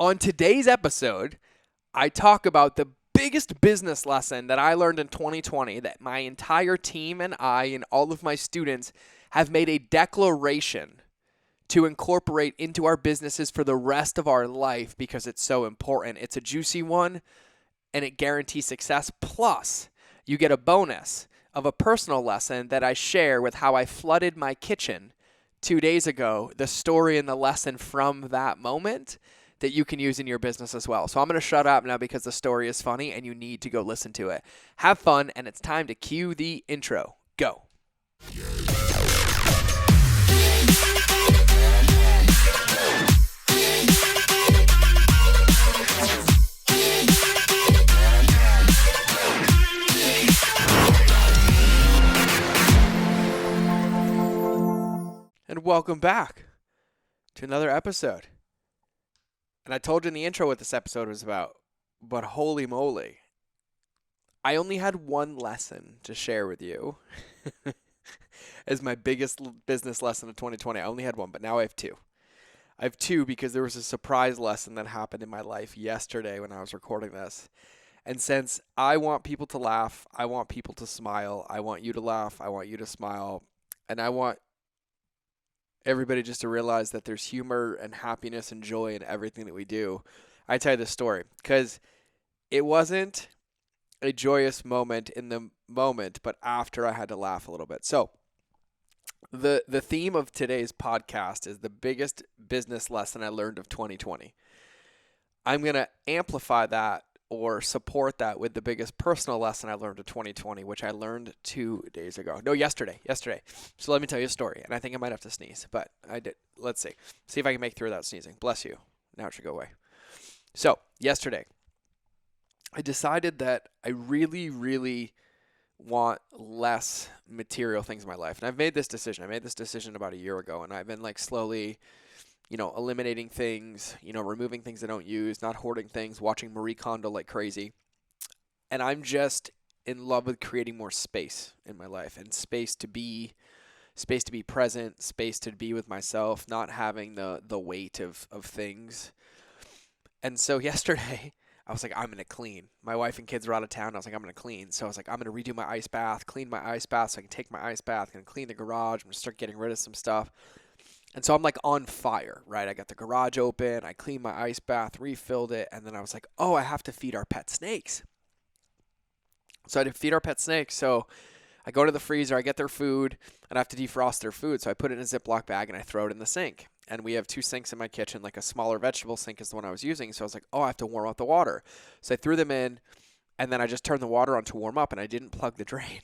On today's episode, I talk about the biggest business lesson that I learned in 2020 that my entire team and I and all of my students have made a declaration to incorporate into our businesses for the rest of our life because it's so important. It's a juicy one and it guarantees success. Plus, you get a bonus of a personal lesson that I share with how I flooded my kitchen 2 days ago, the story and the lesson from that moment that you can use in your business as well. So I'm going to shut up now because the story is funny and you need to go listen to it. Have fun, and it's time to cue the intro. Go. And welcome back to another episode. And I told you in the intro what this episode was about, but holy moly, I only had one lesson to share with you as my biggest business lesson of 2020. I only had one, but now I have two. I have two because there was a surprise lesson that happened in my life yesterday when I was recording this. And since I want people to laugh, I want people to smile, I want you to laugh, I want you to smile, and I want everybody just to realize that there's humor and happiness and joy in everything that we do. I tell you this story because it wasn't a joyous moment in the moment, but after I had to laugh a little bit. So the theme of today's podcast is the biggest business lesson I learned of 2020. I'm going to amplify that or support that with the biggest personal lesson I learned of 2020, which I learned 2 days ago. No, yesterday. So let me tell you a story, and I think I might have to sneeze, but I did. Let's see. See if I can make it through without sneezing. Bless you. Now it should go away. So yesterday, I decided that I really, really want less material things in my life. And I've made this decision. I made this decision about a year ago, and I've been like slowly eliminating things, removing things I don't use, not hoarding things, watching Marie Kondo like crazy. And I'm just in love with creating more space in my life and space to be present, space to be with myself, not having the weight of things. And so yesterday, I was like, I'm going to clean. My wife and kids were out of town. I was like, I'm going to clean. So I was like, I'm going to redo my ice bath, clean my ice bath so I can take my ice bath and clean the garage. I'm going to start getting rid of some stuff. And so I'm like on fire, right? I got the garage open, I cleaned my ice bath, refilled it, and then I was like, oh, I have to feed our pet snakes. So I had to feed our pet snakes. So I go to the freezer, I get their food, and I have to defrost their food. So I put it in a Ziploc bag and I throw it in the sink. And we have two sinks in my kitchen, like a smaller vegetable sink is the one I was using. So I was like, oh, I have to warm up the water. So I threw them in, and then I just turned the water on to warm up, and I didn't plug the drain.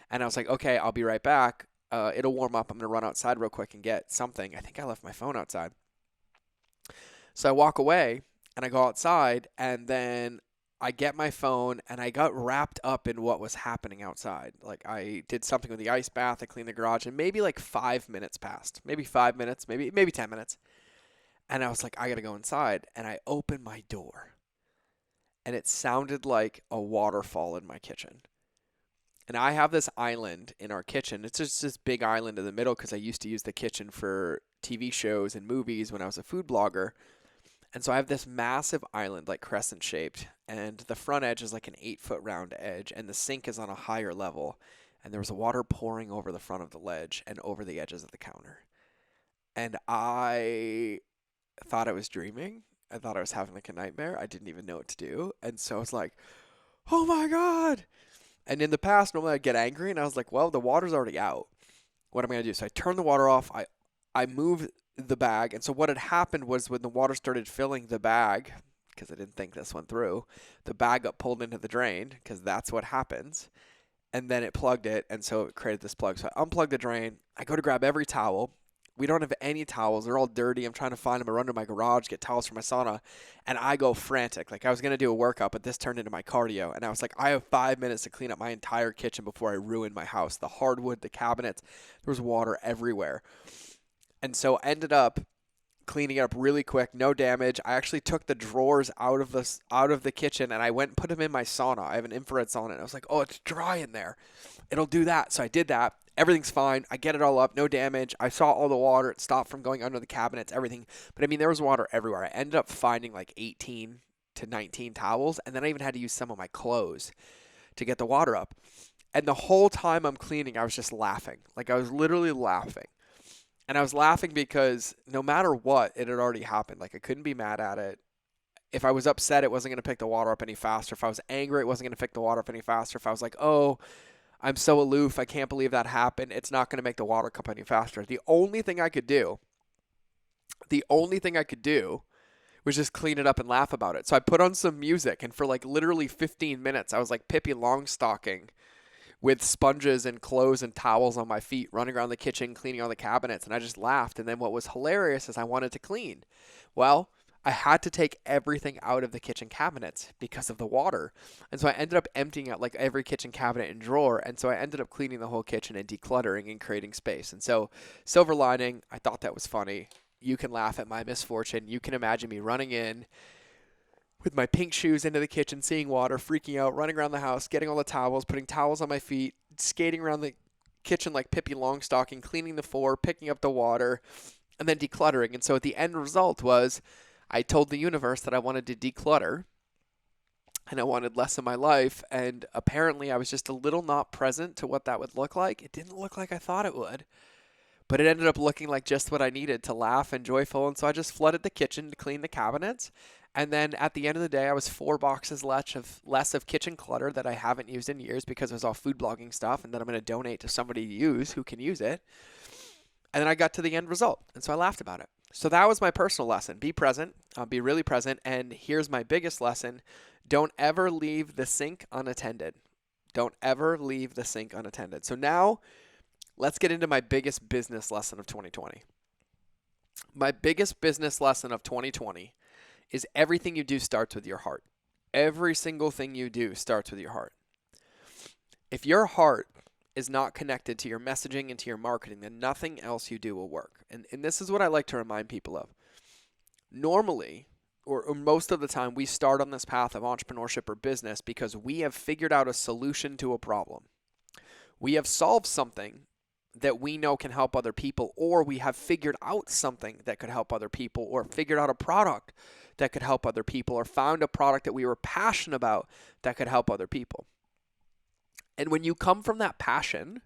And I was like, okay, I'll be right back. It'll warm up. I'm going to run outside real quick and get something. I think I left my phone outside. So I walk away and I go outside, and then I get my phone and I got wrapped up in what was happening outside. Like I did something with the ice bath, I cleaned the garage, and maybe like 5 minutes passed. Maybe 5 minutes, maybe 10 minutes. And I was like, I got to go inside. And I opened my door and it sounded like a waterfall in my kitchen. And I have this island in our kitchen. It's just this big island in the middle because I used to use the kitchen for TV shows and movies when I was a food blogger. And so I have this massive island, like crescent shaped, and the front edge is like an 8-foot round edge, and the sink is on a higher level. And there was water pouring over the front of the ledge and over the edges of the counter. And I thought I was dreaming. I thought I was having like a nightmare. I didn't even know what to do. And so I was like, oh my God. And in the past, normally I'd get angry, and I was like, well, the water's already out. What am I going to do? So I turned the water off. I moved the bag. And so what had happened was when the water started filling the bag, because I didn't think this one through, the bag got pulled into the drain, because that's what happens. And then it plugged it, and so it created this plug. So I unplugged the drain. I go to grab every towel. We don't have any towels. They're all dirty. I'm trying to find them. I run to my garage, get towels for my sauna, and I go frantic. Like I was going to do a workout, but this turned into my cardio. And I was like, I have 5 minutes to clean up my entire kitchen before I ruin my house. The hardwood, the cabinets, there was water everywhere. And so I ended up cleaning it up really quick, no damage. I actually took the drawers out of the kitchen and I went and put them in my sauna. I have an infrared sauna, and I was like, oh, it's dry in there. It'll do that. So I did that. Everything's fine. I get it all up, no damage. I saw all the water. It stopped from going under the cabinets, everything. But I mean, there was water everywhere. I ended up finding like 18 to 19 towels, and then I even had to use some of my clothes to get the water up. And the whole time I'm cleaning, I was just laughing. Like, I was literally laughing. And I was laughing because no matter what, it had already happened. Like, I couldn't be mad at it. If I was upset, it wasn't going to pick the water up any faster. If I was angry, it wasn't going to pick the water up any faster. If I was like, oh, I'm so aloof, I can't believe that happened, it's not going to make the water come any faster. The only thing I could do was just clean it up and laugh about it. So I put on some music, and for like literally 15 minutes, I was like Pippi Longstocking with sponges and clothes and towels on my feet, running around the kitchen, cleaning all the cabinets, and I just laughed. And then what was hilarious is I wanted to clean. Well, I had to take everything out of the kitchen cabinets because of the water. And so I ended up emptying out like every kitchen cabinet and drawer. And so I ended up cleaning the whole kitchen and decluttering and creating space. And so, silver lining, I thought that was funny. You can laugh at my misfortune. You can imagine me running in with my pink shoes into the kitchen, seeing water, freaking out, running around the house, getting all the towels, putting towels on my feet, skating around the kitchen like Pippi Longstocking, cleaning the floor, picking up the water, and then decluttering. And so the end result was I told the universe that I wanted to declutter and I wanted less in my life. And apparently I was just a little not present to what that would look like. It didn't look like I thought it would, but it ended up looking like just what I needed to laugh and joyful. And so I just flooded the kitchen to clean the cabinets. And then at the end of the day, I was 4 boxes less of kitchen clutter that I haven't used in years because it was all food blogging stuff and that I'm going to donate to somebody to use who can use it. And then I got to the end result. And so I laughed about it. So that was my personal lesson. Be present. Be really present. And here's my biggest lesson. Don't ever leave the sink unattended. Don't ever leave the sink unattended. So now let's get into my biggest business lesson of 2020. My biggest business lesson of 2020 is everything you do starts with your heart. Every single thing you do starts with your heart. If your heart is not connected to your messaging and to your marketing, then nothing else you do will work. And this is what I like to remind people of. Normally, or most of the time, we start on this path of entrepreneurship or business because we have figured out a solution to a problem. We have solved something that we know can help other people, or we have figured out something that could help other people, or figured out a product that could help other people, or found a product that we were passionate about that could help other people. And when you come from that passion,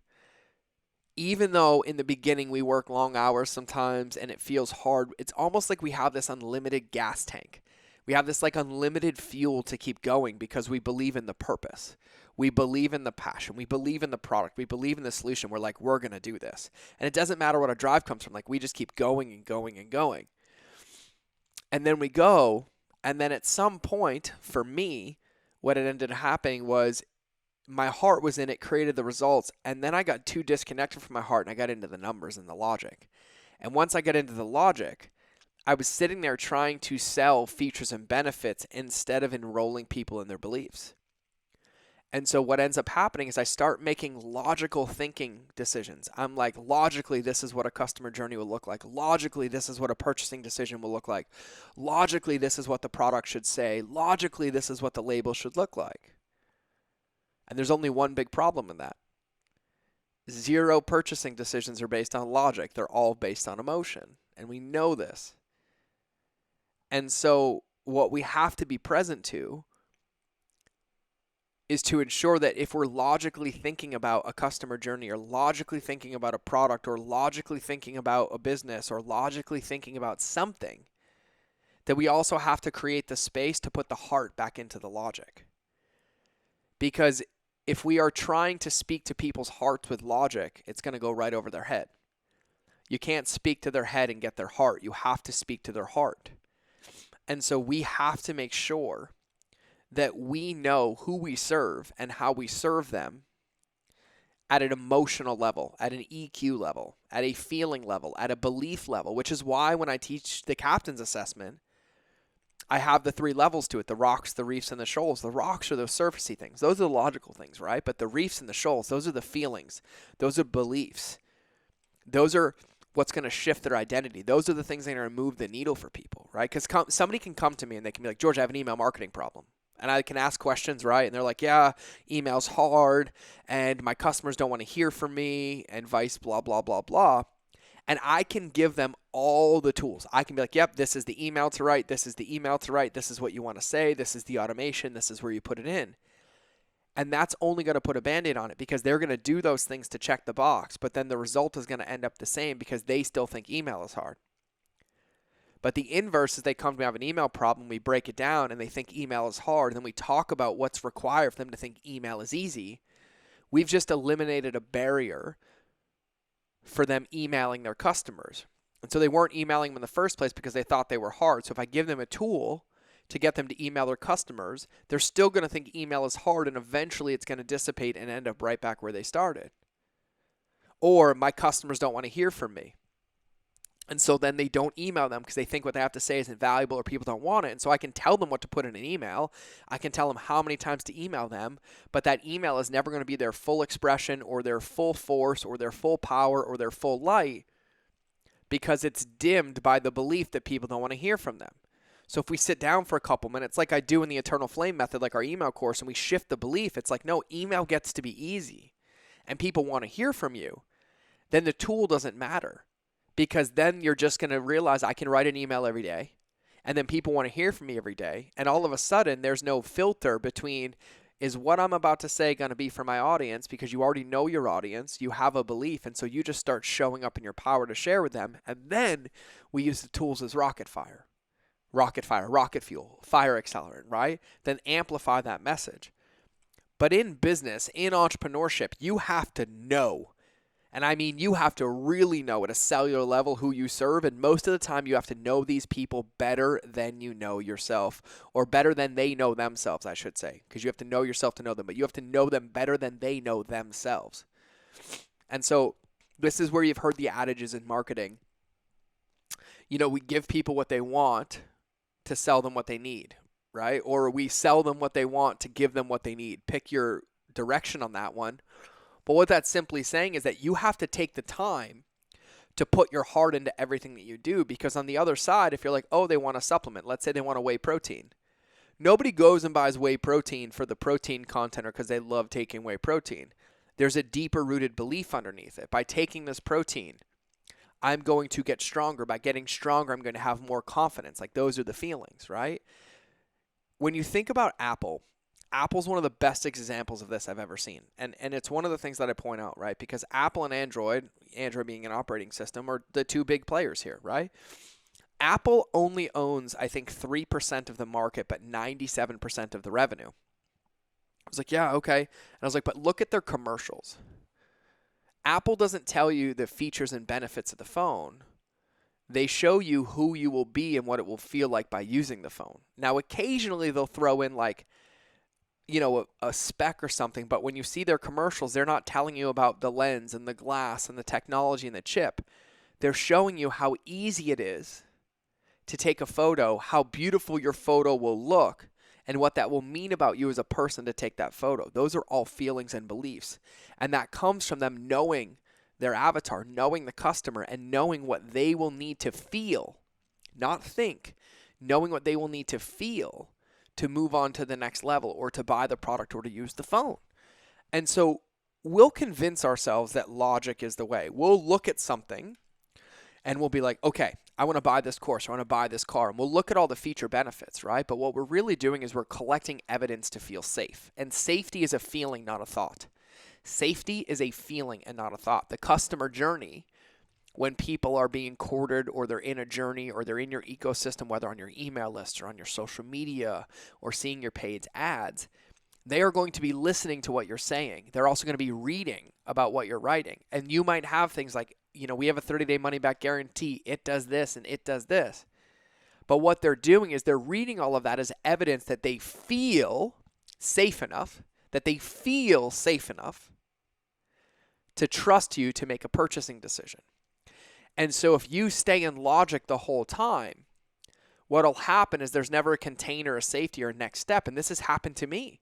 even though in the beginning we work long hours sometimes and it feels hard, it's almost like we have this unlimited gas tank. We have this like unlimited fuel to keep going because we believe in the purpose. We believe in the passion. We believe in the product. We believe in the solution. We're like, we're going to do this. And it doesn't matter what our drive comes from. Like, we just keep going and going and going. And then we go, and then at some point, for me, what it ended up happening was my heart was in it, created the results, and then I got too disconnected from my heart, and I got into the numbers and the logic. And once I got into the logic, I was sitting there trying to sell features and benefits instead of enrolling people in their beliefs. And so what ends up happening is I start making logical thinking decisions. I'm like, logically, this is what a customer journey will look like. Logically, this is what a purchasing decision will look like. Logically, this is what the product should say. Logically, this is what the label should look like. And there's only one big problem in that. 0 purchasing decisions are based on logic. They're all based on emotion. And we know this. And so what we have to be present to is to ensure that if we're logically thinking about a customer journey, or logically thinking about a product, or logically thinking about a business, or logically thinking about something, that we also have to create the space to put the heart back into the logic. Because if we are trying to speak to people's hearts with logic, it's going to go right over their head. You can't speak to their head and get their heart. You have to speak to their heart. And so we have to make sure that we know who we serve and how we serve them at an emotional level, at an EQ level, at a feeling level, at a belief level, which is why when I teach the captain's assessment, I have the 3 levels to it: the rocks, the reefs, and the shoals. The rocks are those surfacey things. Those are the logical things, right? But the reefs and the shoals, those are the feelings. Those are beliefs. Those are what's going to shift their identity. Those are the things that are going to move the needle for people, right? Because somebody can come to me and they can be like, George, I have an email marketing problem. And I can ask questions, right? And they're like, yeah, email's hard and my customers don't want to hear from me and vice blah, blah, blah, blah. And I can give them all the tools. I can be like, yep, this is the email to write. This is the email to write. This is what you want to say. This is the automation. This is where you put it in. And that's only going to put a Band-Aid on it because they're going to do those things to check the box. But then the result is going to end up the same because they still think email is hard. But the inverse is they come to me, have an email problem, we break it down, and they think email is hard. And then we talk about what's required for them to think email is easy. We've just eliminated a barrier for them emailing their customers. And so they weren't emailing them in the first place because they thought they were hard. So if I give them a tool to get them to email their customers, they're still going to think email is hard, and eventually it's going to dissipate and end up right back where they started. Or my customers don't want to hear from me. And so then they don't email them because they think what they have to say isn't valuable or people don't want it. And so I can tell them what to put in an email. I can tell them how many times to email them, but that email is never going to be their full expression or their full force or their full power or their full light because it's dimmed by the belief that people don't want to hear from them. So if we sit down for a couple minutes, like I do in the Eternal Flame method, like our email course, and we shift the belief, it's like, no, email gets to be easy and people want to hear from you, then the tool doesn't matter. Because then you're just going to realize I can write an email every day, and then people want to hear from me every day. And all of a sudden, there's no filter between is what I'm about to say going to be for my audience, because you already know your audience, you have a belief, and so you just start showing up in your power to share with them. And then we use the tools as rocket fuel, fire accelerant, right? Then amplify that message. But in business, in entrepreneurship, you have to know. And I mean, you have to really know at a cellular level who you serve. And most of the time, you have to know these people better than you know yourself, or better than they know themselves, I should say, because you have to know yourself to know them, but you have to know them better than they know themselves. And so this is where you've heard the adages in marketing. You know, we give people what they want to sell them what they need, right? Or we sell them what they want to give them what they need. Pick your direction on that one. But what that's simply saying is that you have to take the time to put your heart into everything that you do, because on the other side, if you're like, oh, they want a supplement, let's say they want a whey protein. Nobody goes and buys whey protein for the protein content or because they love taking whey protein. There's a deeper rooted belief underneath it. By taking this protein, I'm going to get stronger. By getting stronger, I'm going to have more confidence. Like, those are the feelings, right? When you think about Apple's one of the best examples of this I've ever seen. And it's one of the things that I point out, right? Because Apple and Android being an operating system, are the two big players here, right? Apple only owns, I think, 3% of the market, but 97% of the revenue. I was like, yeah, okay. And I was like, but look at their commercials. Apple doesn't tell you the features and benefits of the phone. They show you who you will be and what it will feel like by using the phone. Now, occasionally they'll throw in like, you know, a spec or something, but when you see their commercials, they're not telling you about the lens and the glass and the technology and the chip. They're showing you how easy it is to take a photo, how beautiful your photo will look, and what that will mean about you as a person to take that photo. Those are all feelings and beliefs. And that comes from them knowing their avatar, knowing the customer, and knowing what they will need to feel, not think, knowing what they will need to feel to move on to the next level, or to buy the product, or to use the phone. And so we'll convince ourselves that logic is the way. We'll look at something and we'll be like, okay, I want to buy this course, I want to buy this car. And we'll look at all the feature benefits, right? But what we're really doing is we're collecting evidence to feel safe. And safety is a feeling, not a thought. Safety is a feeling and not a thought. The customer journey, when people are being courted, or they're in a journey, or they're in your ecosystem, whether on your email list or on your social media or seeing your paid ads, they are going to be listening to what you're saying. They're also going to be reading about what you're writing. And you might have things like, you know, we have a 30-day money-back guarantee. It does this and it does this. But what they're doing is they're reading all of that as evidence that they feel safe enough, to trust you to make a purchasing decision. And so if you stay in logic the whole time, what'll happen is there's never a container, a safety, or a next step. And this has happened to me.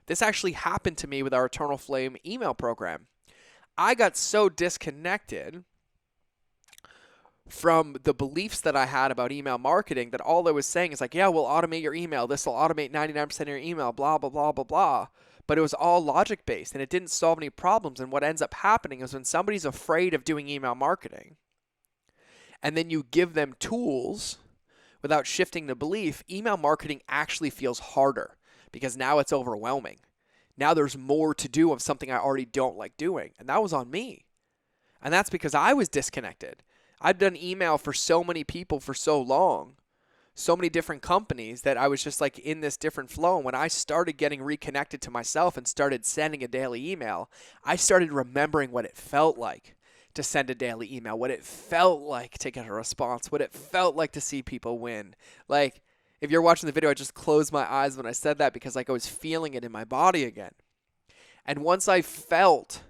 This actually happened to me with our Eternal Flame email program. I got so disconnected from the beliefs that I had about email marketing, that all I was saying is like, yeah, we'll automate your email. This will automate 99% of your email, blah, blah, blah, blah, blah. But it was all logic based and it didn't solve any problems. And what ends up happening is when somebody's afraid of doing email marketing and then you give them tools without shifting the belief, email marketing actually feels harder because now it's overwhelming. Now there's more to do of something I already don't like doing. And that was on me. And that's because I was disconnected. I'd done email for so many people for so long, so many different companies, that I was just like in this different flow. And when I started getting reconnected to myself and started sending a daily email, I started remembering what it felt like to send a daily email, what it felt like to get a response, what it felt like to see people win. Like, if you're watching the video, I just closed my eyes when I said that because like I was feeling it in my body again. And once I felt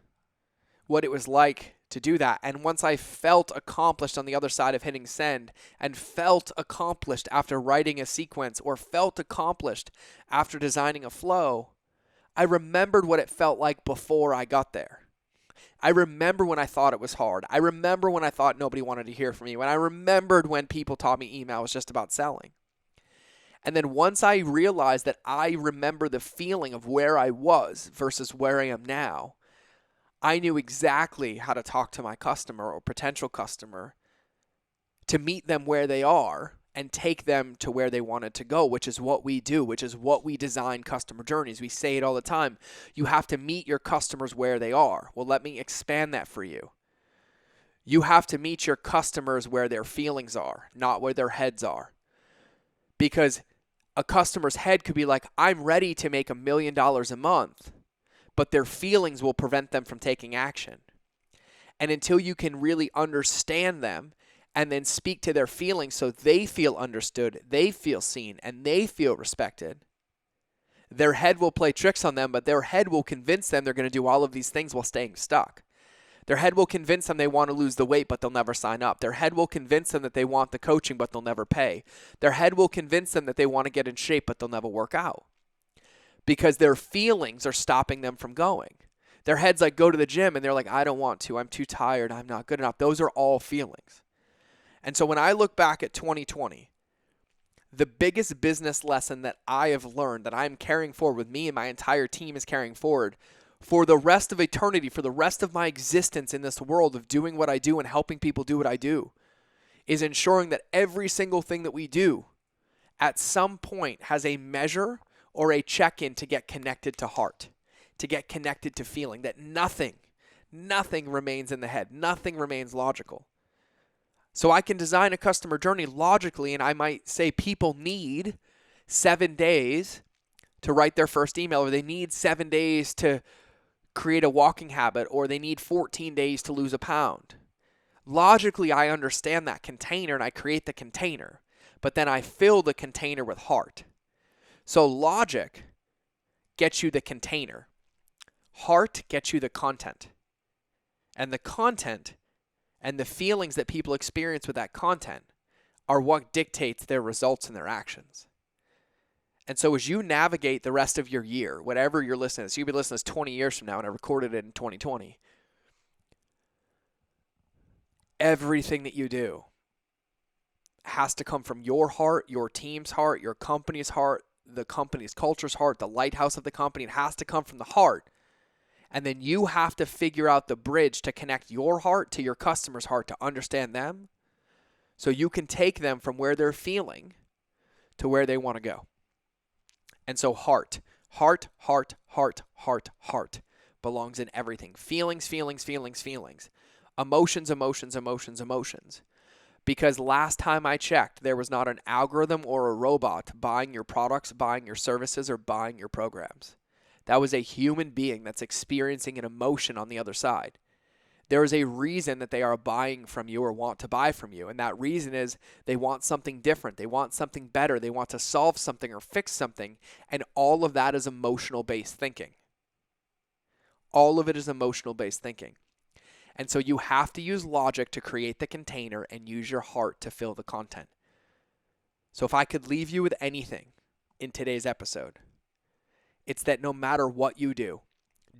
what it was like to do that, and once I felt accomplished on the other side of hitting send, and felt accomplished after writing a sequence, or felt accomplished after designing a flow, I remembered what it felt like before I got there. I remember when I thought it was hard. I remember when I thought nobody wanted to hear from me. When I remembered when people taught me email was just about selling. And then once I realized that I remember the feeling of where I was versus where I am now, I knew exactly how to talk to my customer or potential customer to meet them where they are and take them to where they wanted to go, which is what we do, which is what we design customer journeys. We say it all the time. You have to meet your customers where they are. Well, let me expand that for you. You have to meet your customers where their feelings are, not where their heads are. Because a customer's head could be like, I'm ready to make $1 million a month, but their feelings will prevent them from taking action. And until you can really understand them and then speak to their feelings so they feel understood, they feel seen, and they feel respected, their head will play tricks on them, but their head will convince them they're going to do all of these things while staying stuck. Their head will convince them they want to lose the weight, but they'll never sign up. Their head will convince them that they want the coaching, but they'll never pay. Their head will convince them that they want to get in shape, but they'll never work out. Because their feelings are stopping them from going. Their head's like, go to the gym, and they're like, I don't want to. I'm too tired. I'm not good enough. Those are all feelings. And so when I look back at 2020, the biggest business lesson that I have learned, that I'm carrying forward with me and my entire team is carrying forward for the rest of eternity, for the rest of my existence in this world of doing what I do and helping people do what I do, is ensuring that every single thing that we do at some point has a measure or a check-in to get connected to heart, to get connected to feeling, that nothing remains in the head, nothing remains logical. So I can design a customer journey logically, and I might say people need 7 days to write their first email, or they need 7 days to create a walking habit, or they need 14 days to lose a pound. Logically, I understand that container and I create the container, but then I fill the container with heart. So logic gets you the container. Heart gets you the content. And the content and the feelings that people experience with that content are what dictates their results and their actions. And so as you navigate the rest of your year, whatever you're listening to, so you'll be listening to this 20 years from now, and I recorded it in 2020, everything that you do has to come from your heart, your team's heart, your company's heart, the company's culture's heart, the lighthouse of the company. It has to come from the heart. And then you have to figure out the bridge to connect your heart to your customer's heart to understand them, so you can take them from where they're feeling to where they want to go. And so heart belongs in everything. Feelings. Emotions. Because last time I checked, there was not an algorithm or a robot buying your products, buying your services, or buying your programs. That was a human being that's experiencing an emotion on the other side. There is a reason that they are buying from you or want to buy from you. And that reason is they want something different. They want something better. They want to solve something or fix something. And all of that is emotional-based thinking. All of it is emotional-based thinking. And so you have to use logic to create the container and use your heart to fill the content. So if I could leave you with anything in today's episode, it's that no matter what you do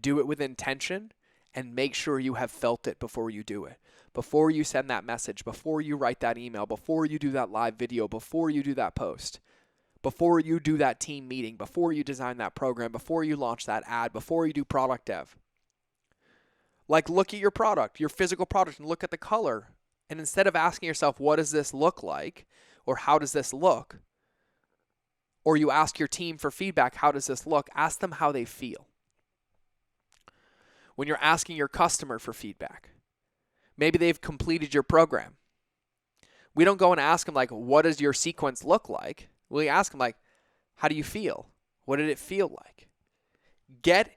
it with intention and make sure you have felt it before you do it. Before you send that message, before you write that email, before you do that live video, before you do that post, before you do that team meeting, before you design that program, before you launch that ad, before you do product dev. Like, look at your product, your physical product, and look at the color. And instead of asking yourself, what does this look like? Or how does this look? Or you ask your team for feedback, how does this look? Ask them how they feel. When you're asking your customer for feedback, maybe they've completed your program. We don't go and ask them, like, what does your sequence look like? We ask them, like, how do you feel? What did it feel like? Get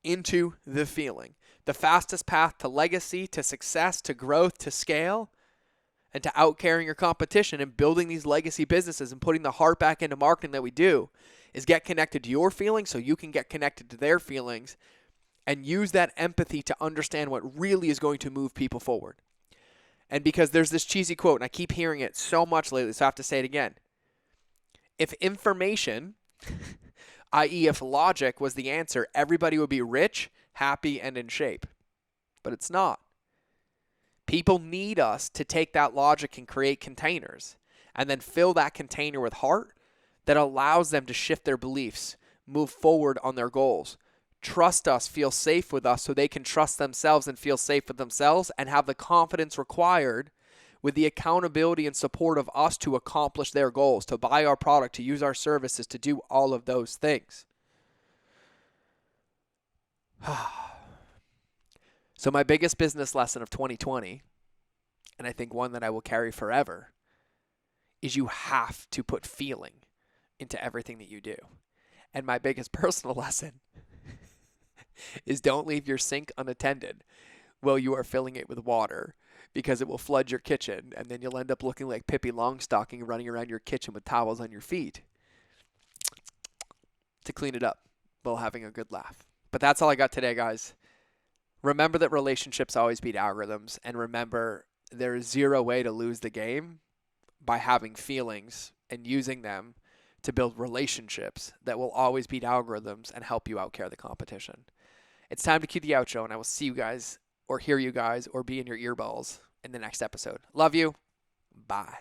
into the feeling. The fastest path to legacy, to success, to growth, to scale, and to outcarrying your competition and building these legacy businesses and putting the heart back into marketing that we do is get connected to your feelings so you can get connected to their feelings and use that empathy to understand what really is going to move people forward. And because there's this cheesy quote, and I keep hearing it so much lately, so I have to say it again. If information, i.e. if logic was the answer, everybody would be rich, happy, and in shape. But it's not. People need us to take that logic and create containers and then fill that container with heart that allows them to shift their beliefs, move forward on their goals, trust us, feel safe with us so they can trust themselves and feel safe with themselves and have the confidence required with the accountability and support of us to accomplish their goals, to buy our product, to use our services, to do all of those things. So my biggest business lesson of 2020, and I think one that I will carry forever, is you have to put feeling into everything that you do. And my biggest personal lesson is don't leave your sink unattended while you are filling it with water, because it will flood your kitchen and then you'll end up looking like Pippi Longstocking running around your kitchen with towels on your feet to clean it up while having a good laugh. But that's all I got today, guys. Remember that relationships always beat algorithms, and remember there is zero way to lose the game by having feelings and using them to build relationships that will always beat algorithms and help you outcarry the competition. It's time to cue the outro, and I will see you guys or hear you guys or be in your earballs in the next episode. Love you. Bye.